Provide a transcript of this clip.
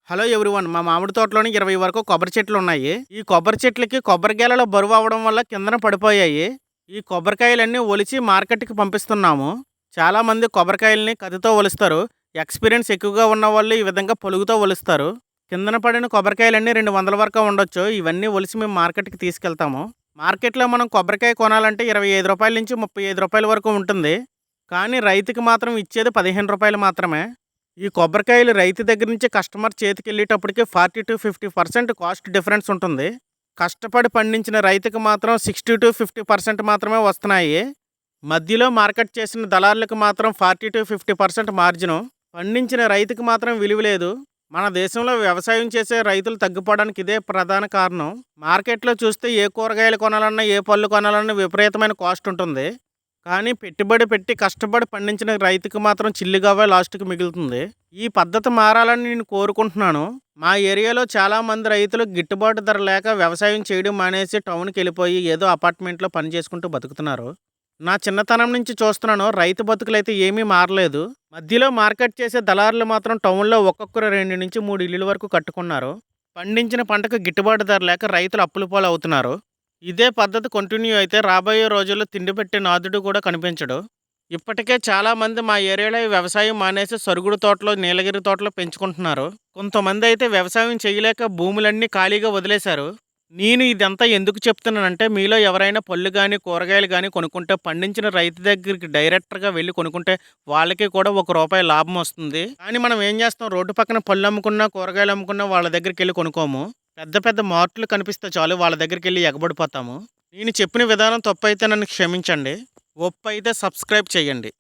Hello everyone. మా మామిడి తోటలోని 20 వరకు కొబ్బరి చెట్లు ఉన్నాయి. ఈ కొబ్బరి చెట్లకి కొబ్బరి గెలలు బరువు అవ్వడం వల్ల కిందన పడిపోయాయి. ఈ కొబ్బరికాయలన్నీ ఒలిచి మార్కెట్కి పంపిస్తున్నాము. చాలా మంది కొబ్బరికాయల్ని కత్తితో ఒలుస్తారు. ఎక్స్పీరియన్స్ ఎక్కువగా ఉన్న వాళ్ళు ఈ విధంగా పొలుగుతో ఒలుస్తారు. కిందన పడిన కొబ్బరికాయలన్నీ 200 వరకు ఉండొచ్చు. ఇవన్నీ ఒలిసి మేము మార్కెట్కి తీసుకెళ్తాము. మార్కెట్లో మనం కొబ్బరికాయ కొనాలంటే రూ. 25 నుంచి రూ. 35 వరకు ఉంటుంది. కానీ రైతుకి మాత్రం ఇచ్చేది రూ. 15 మాత్రమే. ఈ కొబ్బరికాయలు రైతు దగ్గర నుంచి కస్టమర్ చేతికి వెళ్ళేటప్పటికి 40-50% కాస్ట్ డిఫరెన్స్ ఉంటుంది. కష్టపడి పండించిన రైతుకి మాత్రం 60-50% మాత్రమే వస్తున్నాయి. మధ్యలో మార్కెట్ చేసిన దళారులకు మాత్రం 40-50% మార్జిను. పండించిన రైతుకి మాత్రం విలువ లేదు. మన దేశంలో వ్యవసాయం చేసే రైతులు తగ్గిపోవడానికి ఇదే ప్రధాన కారణం. మార్కెట్లో చూస్తే ఏ కూరగాయలు కొనాలన్నా ఏ పళ్ళు కొనాలన్నా విపరీతమైన కాస్ట్ ఉంటుంది. కానీ పెట్టుబడి పెట్టి కష్టపడి పండించిన రైతుకు మాత్రం చిల్లిగవ్వే లాస్ట్కి మిగులుతుంది. ఈ పద్ధతి మారాలని నేను కోరుకుంటున్నాను. మా ఏరియాలో చాలామంది రైతులు గిట్టుబాటు ధర లేక వ్యవసాయం చేయడం మానేసి టౌన్కి వెళ్ళిపోయి ఏదో అపార్ట్మెంట్లో పని చేసుకుంటూ బతుకుతున్నారు. నా చిన్నతనం నుంచి చూస్తున్నాను, రైతు బతుకులైతే ఏమీ మారలేదు. మధ్యలో మార్కెట్ చేసే దళారులు మాత్రం టౌన్లో ఒక్కొక్కరు 2 నుంచి 3 ఇల్లుల వరకు కట్టుకున్నారు. పండించిన పంటకు గిట్టుబాటు ధర లేక రైతులు అప్పుల పాలు అవుతున్నారు. ఇదే పద్ధతి కంటిన్యూ అయితే రాబోయే రోజుల్లో తిండి పెట్టే నాదుడు కూడా కనిపించడు. ఇప్పటికే చాలామంది మా ఏరియాలో ఈ వ్యవసాయం మానేసి సరుగుడు తోటలో, నీలగిరి తోటలో పెంచుకుంటున్నారు. కొంతమంది అయితే వ్యవసాయం చేయలేక భూములన్నీ ఖాళీగా వదిలేశారు. నేను ఇదంతా ఎందుకు చెప్తున్నానంటే, మీలో ఎవరైనా పళ్ళు కానీ కూరగాయలు కానీ కొనుక్కుంటే పండించిన రైతు దగ్గరికి డైరెక్ట్గా వెళ్ళి కొనుక్కుంటే వాళ్ళకి కూడా ₹1 లాభం వస్తుంది. కానీ మనం ఏం చేస్తాం, రోడ్డు పక్కన పళ్ళు అమ్ముకున్నా కూరగాయలు అమ్ముకున్నా వాళ్ళ దగ్గరికి వెళ్ళి కొనుక్కోము. పెద్ద పెద్ద మార్ట్లు కనిపిస్తే చాలు వాళ్ళ దగ్గరికి వెళ్ళి ఎగబడిపోతాము. నేను చెప్పిన విధానం తప్పు అయితే నన్ను క్షమించండి. ఒప్పు అయితే సబ్స్క్రైబ్ చేయండి.